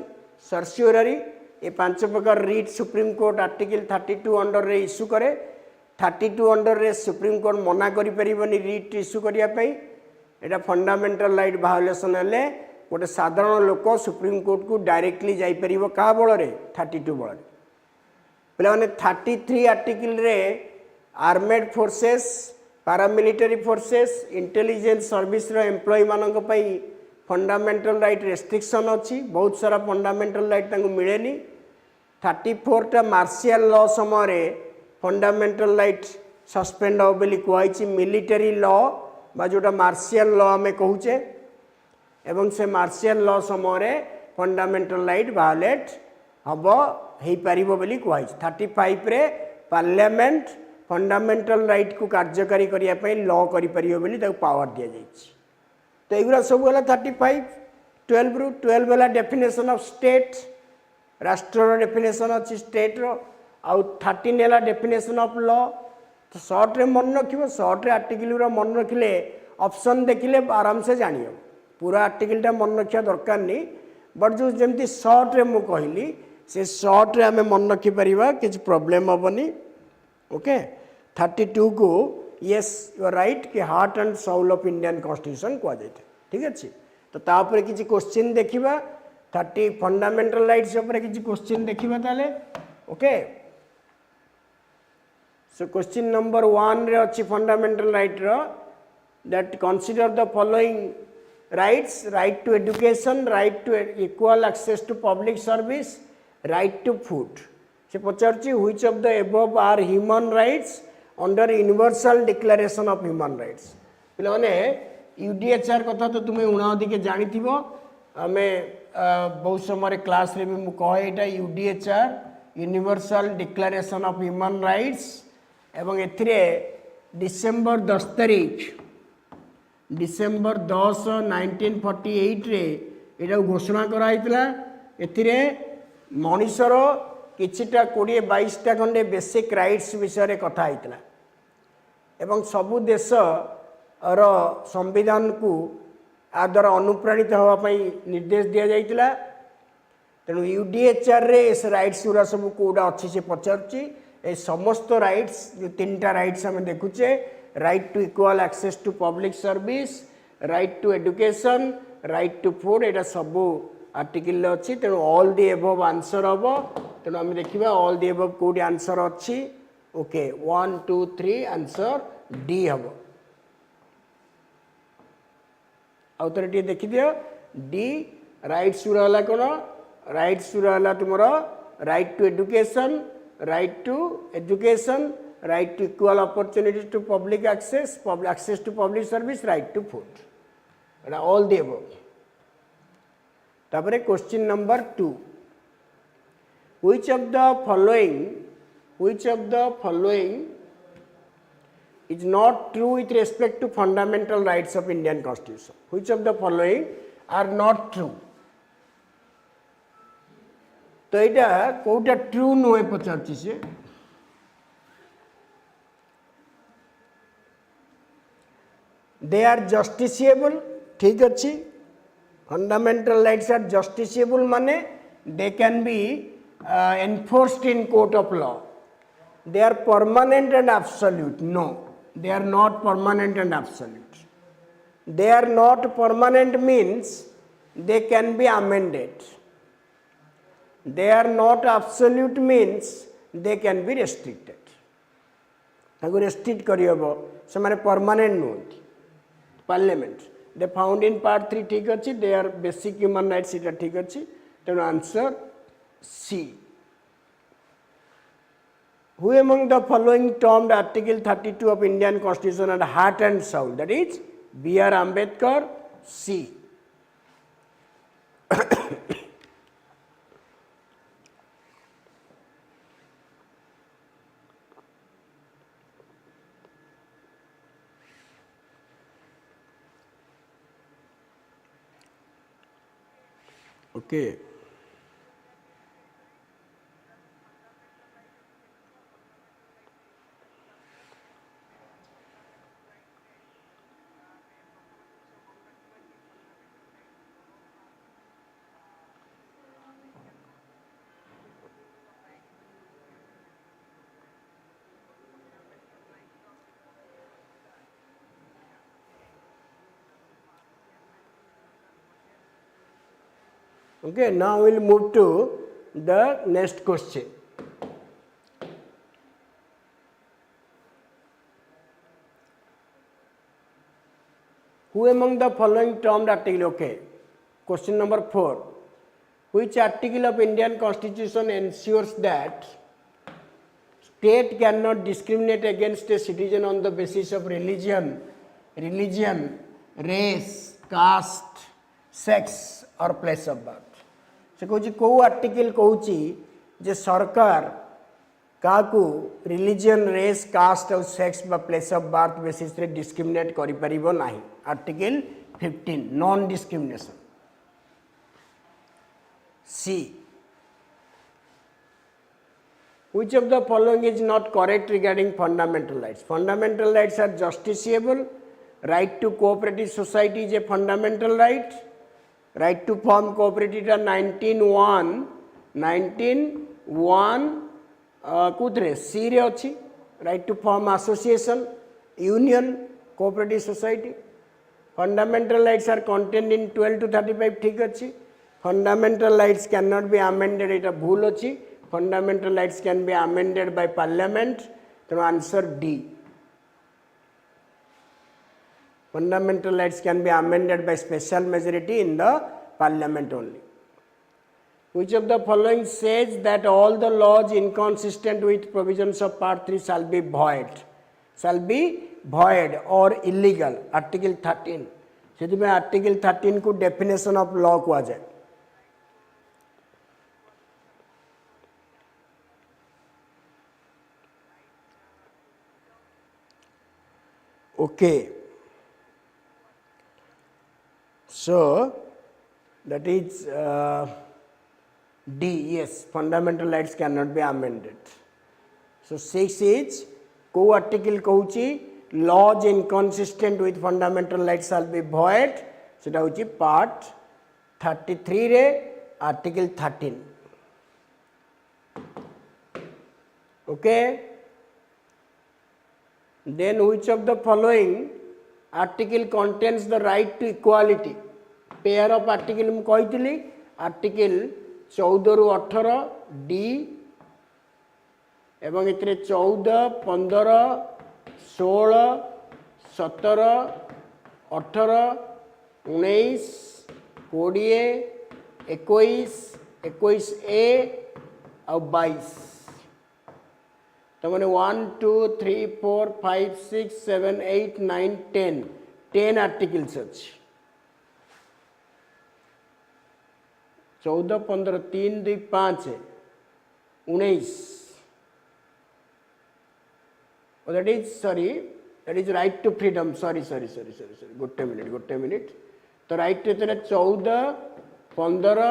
सर्सियोरारी ये 5 प्रकार writ supreme court article 32 under रे इश्यू करे 32 अंडर रे सुप्रीम कोर्ट मना करि परिबनी रिट इश्यू करिया पई एटा फंडामेंटल राइट वायोलेशन हेले गोटे साधारण लोक सुप्रीम कोर्ट को डायरेक्टली जाई परिबो का बळ रे 32 बळ पले माने 33 आर्टिकल रे armed forces paramilitary forces intelligence service रो एम्प्लॉय मानक पई फंडामेंटल राइट रेस्ट्रिक्शन अछि बहुत सारा फंडामेंटल राइट तांको मिलेनी 34 टा मार्शियल लॉ समय रे फंडामेंटल राइट सस्पेंड हो बेली कहैछि मिलिटरी लॉ बा जोटा मार्शियल लॉ आमे कहूचे एवं से मार्शियल लॉ समय फंडामेंटल राइट वायोलेट हम हो पारिबो बोली कहैछि 35 रे पार्लियामेंट फंडामेंटल राइट को कार्यकारी करिया पई लॉ करि परियो बोली ताको पावर दिया जाइछि तो एगुरा सब होला 35 12 रु 12 वाला डेफिनेशन ऑफ स्टेट राष्ट्र रो डेफिनेशन अछि स्टेट रो आउ 13 वाला डेफिनेशन ऑफ लॉ तो शॉर्ट रे मन रखिबो शॉर्ट रे आर्टिकल रो मन रखिले ऑप्शन देखिले आराम से जानियो पूरा आर्टिकल टा मन रखिया दरकार नहीं बट जो जेमती शॉर्ट रे मु कहली से शॉर्ट रे हमें मन रखि परिबा किछ प्रॉब्लम होबनी ओके 32 को यस यू आर राइट कि heart and soul of Indian constitution को जाय ठीक अछि तो तापर किछ क्वेश्चन देखिबा 30 फंडामेंटल राइट्स ऊपर किछ क्वेश्चन देखिबा ताले ओके So question number 1 रे अच्छी fundamental right row that consider the following rights right to education right to equal access to public service right to food से पचारची which of the above are human rights under universal declaration of human rights पिला माने UDHR कथा तो तुम्हें उणावधि के जानी थिबो हमें बहुत समय क्लास रे भी मु कहे एटा UDHR universal declaration of human rights एवं एथिरे डिसेंबर 10 तारीख डिसेंबर 10 1948 रे एटा घोषणा करा हितला एथिरे मनुष्यर किछिटा 20-22 टा खंडे बेसिक राइट्स विषय रे कथा हितला एवं सबु देश रो संविधान को आ द्वारा अनुप्राणित होवा पई निर्देश दिया जाइतला तेनु यूडीएचआर रे इस राइट्स उरा सब कोडा अछि से पचारची ए समस्त राइट्स जो 3टा राइट्स हमें देखुचे right to equal access to public service right to education right to food एटा सब आर्टिकल अच्छी तेणु ऑल दी एबव आंसर हम तेणु आम देखा ऑल दी एबव कौटी आंसर अच्छी ओके 1 2 3 आंसर डी हम आउथरे टी देखि दियो डी राइट्स रहला कोन राइट्स रहला तुमरो right to education right to equal opportunity to public access to public service right to food all the above तापर question number 2 which of the following is not true with respect to fundamental rights of Indian Constitution? Which of the following are not true? तो यहाँ कौटा true नुहे पचारछि से they are justiciable ठीक अच्छी fundamental rights are justiciable माने they can be enforced in court of law. They are permanent and absolute. No, they are not permanent and absolute. They are not permanent means they can be amended. They are not absolute means they can be restricted. ताको restrict करी हबो से माने permanent नुहति parliament. They found in part 3 ठीक अच्छी they are basic human rights इटा ठीक अच्छी तेणु answer C. Who among the following termed Article 32 of Indian Constitution and heart and soul? That is B.R. Ambedkar. C. Okay. Okay, now we will move to the next question. Who among the following termed article? Okay, question number 4. Which article of Indian Constitution ensures that state cannot discriminate against a citizen on the basis of religion, race, caste, sex or place of birth? से कहूँ कौ article कहूँ जे सरकार क्या religion race caste और sex बा place of birth basis रे डिस्क्रिमिनेट करि परिबो नाही article 15 non discrimination C which of the following is not correct regarding fundamental rights are justiciable right to cooperative society is a fundamental right to form cooperative 19 कुदरे C रे अच्छी right to form association union cooperative society fundamental rights are contained in 12 to 35 ठीक अच्छी fundamental rights can not be amended एटा भूल अच्छी fundamental rights can be amended by parliament तेणु answer D fundamental rights can be amended by special majority in the parliament only. Which of the following says that all the laws inconsistent with provisions of part 3 shall be void or illegal? Article 13. सेति में Article 13 को definition of law को आ जाए. Okay. So that is D, yes, fundamental rights cannot be amended. So 6 is co article कहूची laws inconsistent with fundamental rights shall be void. सेटा होची part 33 रे article 13. Okay. Then which of the following article contains the right to equality? Pair of article ମୁଁ କହିଥିଲି article 14 ରୁ 18 D एवं इतने 14, 15, 16, 17, 18, 19, 20, 21, 21A और 22 तो मैंने 1, 2, 3, 4, 5, 6, 7, 8, 9, 10 आर्टिकल्स अच्छी 14, 15, 3, 2, 5, 19 that is right to freedom sorry गोटे मिनिट तो राइट to 14, 15,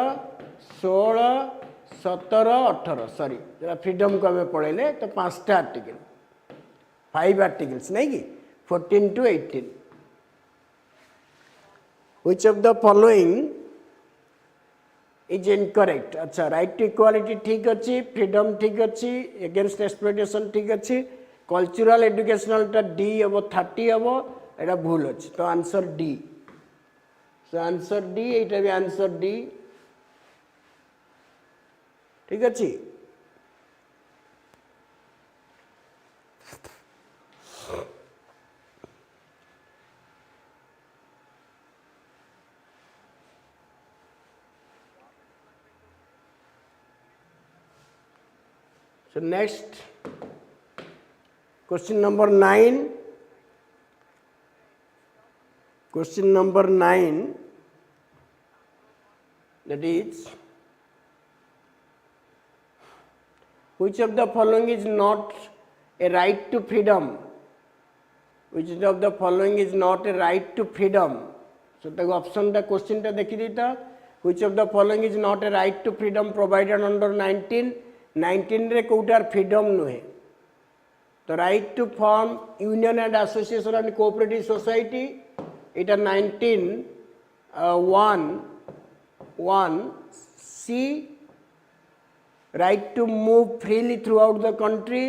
16, 17, 18 सॉरी फ्रीडम को हमें पढ़ेले तो 5 आर्टिकल 5 आर्टिकल्स नहीं कि 14 to 18 which of the following is incorrect अच्छा राइट टू इक्वालिटी ठीक अच्छी फ्रीडम ठीक अच्छी अगेंस्ट एक्सप्लॉयटेशन ठीक अच्छी कल्चरल एजुकेशनल टा डी हम 30 हम एटा भूल अच्छी तो answer D so answer D एटा भी आंसर डी ठीक अच्छी so next question number 9 that is which of the following is not a right to freedom which of the following is not a right to freedom so the option the question ta dekhi dita which of the following is not a right to freedom provided under 19 रे कोटार freedom नुहे तो right to form union and association and cooperative society इटा 19 C right to move freely throughout the country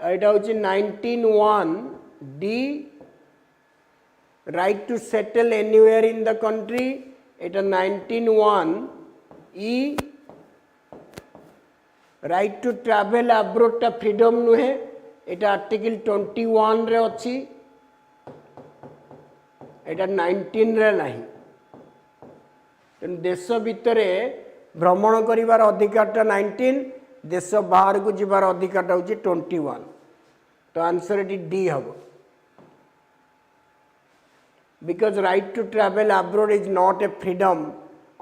इटा होची 19 D right to settle anywhere in the country इटा 19 E right to travel abroad टा freedom नुहे एटा article 21 रे अच्छी एटा 19 रे नहीं देश भितर भ्रमण करिवार अधिकारटा 19 देश बाहर को जीवार अधिकारटा होची 21 तो आंसर एटी डी हबो because right to travel abroad is not a freedom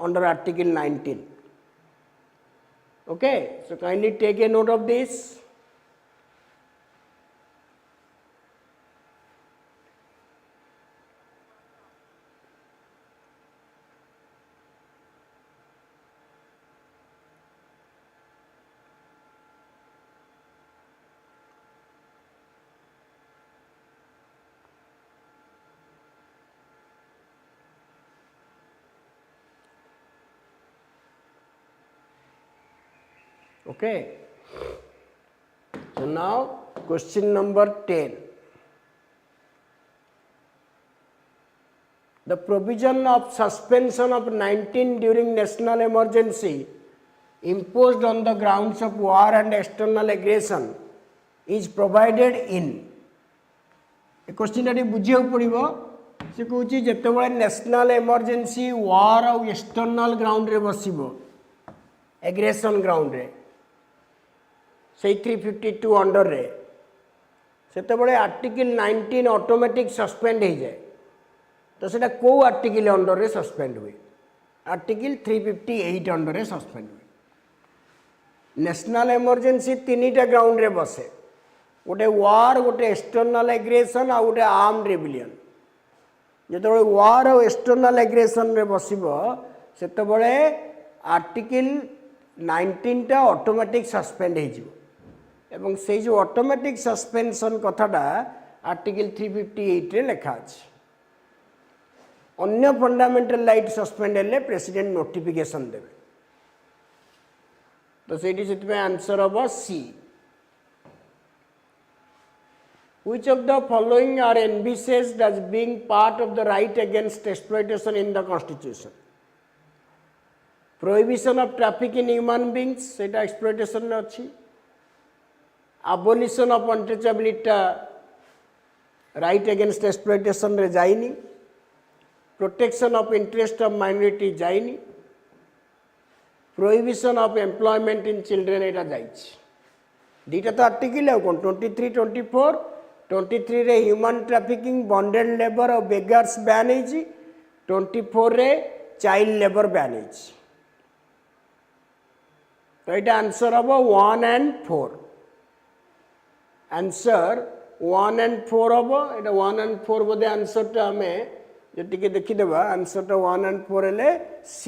under article 19 okay so kindly take a note of this okay so now question number 10 the provision of suspension of 19 during national emergency imposed on the grounds of war and external aggression is provided in a question ati bujhiya padibo se kochi jetebale national emergency war au external ground re basibo aggression ground रे से 352 under रे सेते बड़े article 19 automatic suspend हो जाए तो सेटा को आर्टिकल अंडर रे सस्पेंड हुए आर्टिकल 358 अंडर रे सस्पेंड हुए नेशनल इमरजेंसी तीनटा ग्राउंड रे बसे गोटे वार गोटे एक्सटर्नल एग्रेशन आ गोटे आर्म्ड रेबिलियन जो वार और एक्सटर्नल एग्रेशन रे बसिबो सेते बड़े आर्टिकल 19 टा ऑटोमेटिक सस्पेंड हो जिवो एवं से जो ऑटोमेटिक सस्पेंशन कथाटा आर्टिकल 358 रे लिखा अछि अन्य फंडामेंटल राइट सस्पेंड हेले प्रेसिडेंट नोटिफिकेशन देबे तो सेठी सेति आंसर हबो सी which of the following are envisaged as being part of the right against exploitation in the constitution prohibition of traffic in human beings सेटा exploitation रे अछि abolition of untouchability right against exploitation रे जाइनी, protection of interest of minority जाइनी, prohibition of employment in children एटा जाइछ। दीटा तो article है कौन 23 24 23 रे human trafficking bonded labour और बेगर्स बैन है 24 रे चाइल्ड लेबर बैन है। तो ये आंसर हम 1 and 4 आंसर 1 and 4 हम ये 1 and 4 बोधे आंसर टा हमें जो टिके देखी देवा आंसर टा 1 and 4 है ले C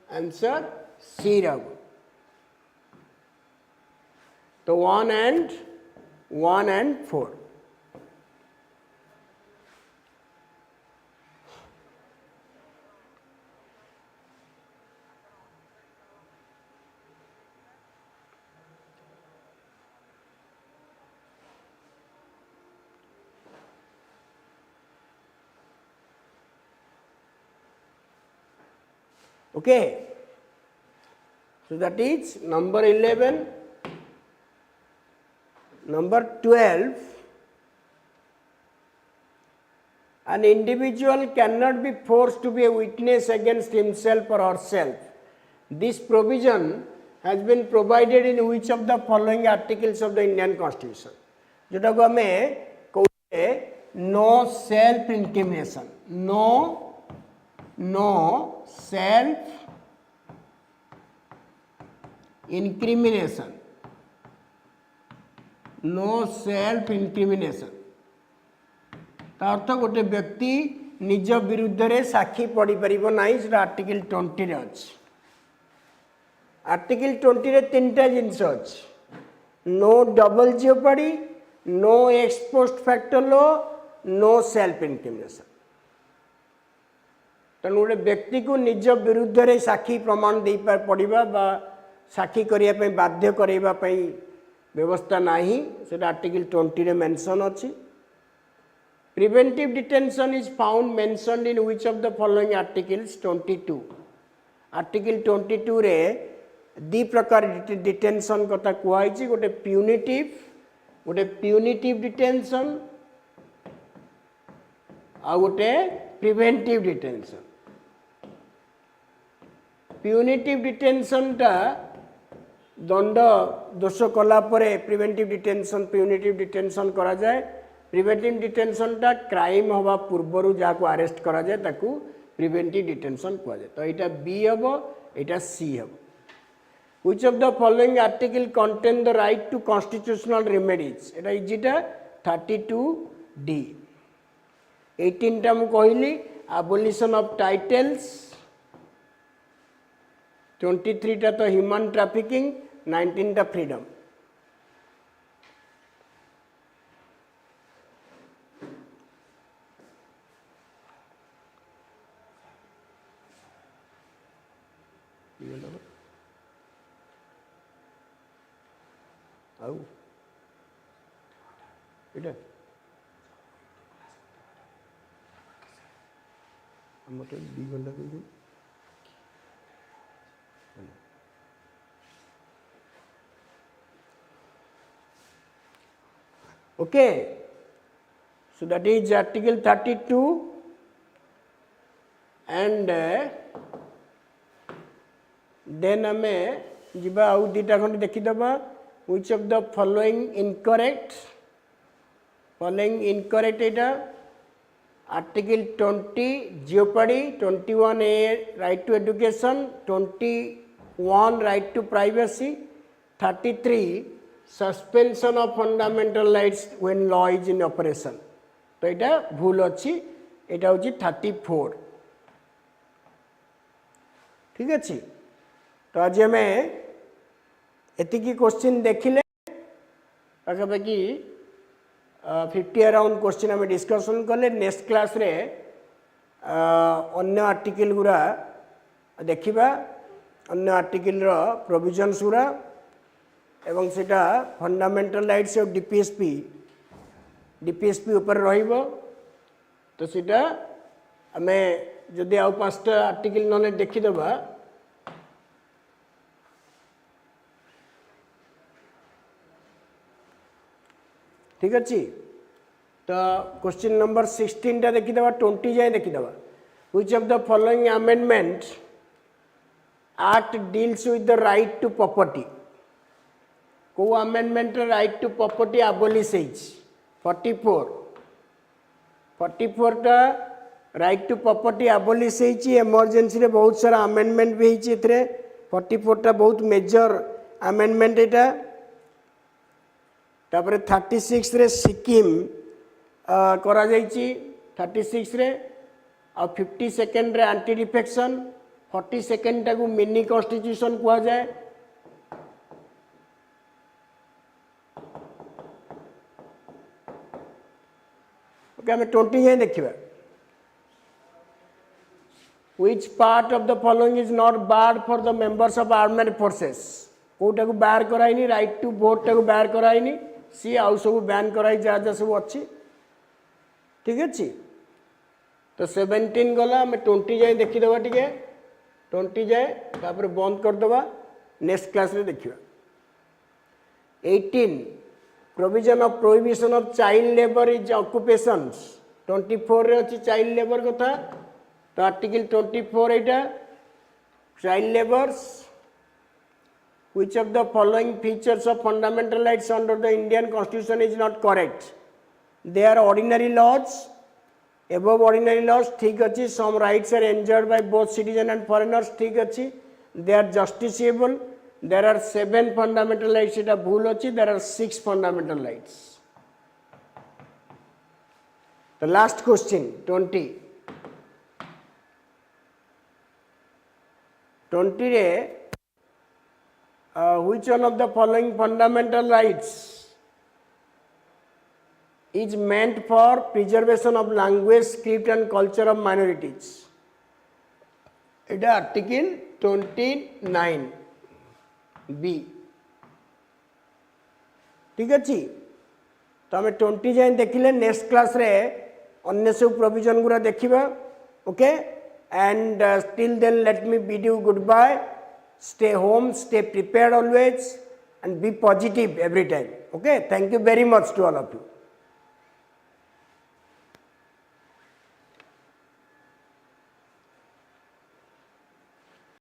आंसर C रहो। तो 1 and 4 okay, so that is number 11. Number 12, an individual cannot be forced to be a witness against himself or herself. This provision has been provided in which of the following articles of the Indian Constitution? जोटा को हमें कहते no self incrimination, no self incrimination, no self incrimination अर्थ गोटे व्यक्ति निज विरुद्ध रे साक्षी पढ़ी पारिबो नाही सेटा आर्टिकल 20 रे अछि। आर्टिकल 20 रे तीनटा जिंस अछि no double jeopardy, no ex post facto law, no self incrimination. तेणु गोटे व्यक्ति को निज विरुद्ध रे साक्षी प्रमाण दे पड़िबा बा साक्षी करिया पई बाध्य करैबा पई व्यवस्था नाही सेटा आर्टिकल 20 रे मेंशन अछि। Preventive detention is found mentioned in which of the following articles 22। Article 22 रे दी प्रकार डिटेंशन कथा कुआई छी गोटे प्यूनिटिव डिटेंशन आ गोटे प्रिवेंटिव डिटेंशन। प्यूनिटिव डिटेंशन टा दंड दोष कला परे प्रिवेंटिव डिटेंशन प्यूनिटिव डिटेंशन करा जाए। प्रिवेंटिव डिटेंशन टा क्राइम हवा पूर्वरु जाको अरेस्ट करा जाए ताकू प्रिवेंटिव डिटेंशन कहा जाए। तो यहाँ बी हम यहाँ सी हम। Which of the following article contain the right to constitutional remedies एटा इजिटा 32D। 18 टा मु कहली एबोलिशन ऑफ टाइटल्स, 23 टा तो ह्यूमन ट्रैफिकिंग, 19 टा फ्रीडम। आउ इटा हम तो 2 घंटा कर okay, so that is article 32 and then हमें जीवा आउ दीटा खंड देखी दबा which of the following incorrect Etah article 20 jeopardy, 21A right to education, 21 right to privacy, 33 suspension of fundamental rights when law is in operation। तो यहाँ भूल अच्छी यहाँ हूँ 34। ठीक अच्छे तो आज आम एतिकी क्वेश्चन देखिले पाखापाखि 50 अराउंड क्वेश्चन आम डिस्कसन कले। नेक्स्ट क्लास रे अन्य आर्टिकल गुरा देखिबा अन्य आर्टिकल रो प्रोविजन्स गुरा एवं सेटा फंडामेंटल राइट्स ऑफ डीपीएसपी ऊपर रहिबो। तो सेटा आमे जदि आउ 5टा आर्टिकल नले देखि देबा ठीक अच्छे। तो क्वेश्चन नंबर 16 टा देखीदे 20 जाए देखीदे which of the following amendment act deals with the right to property को amendment right to property abolish 44 टा right to property abolish emergency रे बहुत सारा अमेंडमेंट भी होती 44 टा बहुत मेजर अमेंडमेंट एटा। तापर 36 रे सिक्किम करा जाइछि 36 रे आ 52 रे एंटी डिफेक्शन 42 टाकू मिनी कॉन्स्टिट्यूशन कहा जाए। ओके हमें 20 जाए देखिबा which part of the following is not barred for the members of armed forces Kota को बार कराइनी राइट टू वोट टाको बार कराइनी सी आउ सब बैन कराई जहाँ जहाँ सब अच्छी ठीक अच्छे। तो 17 गला आम 20 जाए देखीदे टे 20 जाए तापर बंद करदे नेक्स्ट क्लास रे देखिबा। 18 provision of prohibition of child labour is occupations 24 रे अच्छी चाइल्ड लेबर कथा। तो article 24 Etah child labours which of the following features of fundamental rights under the Indian Constitution is not correct? They are ordinary laws, above ordinary laws, ठीक अच्छी, some rights are enjoyed by both citizen and foreigners, ठीक अच्छी, they are justiciable, there are 7 fundamental rights, इटा भूल अच्छी, there are 6 fundamental rights. The last question, 20 रे which one of the following fundamental rights is meant for preservation of language, script and culture of minorities? It is article 29 B. ठीक अच्छी। तो आम 20 जाए देखिले नेक्स्ट क्लास रे अन्य सब प्रोविजन गुरा देखिबा। Okay and till then let me bid you goodbye. Stay home, stay prepared always and be positive every time. Okay, thank you very much to all of you.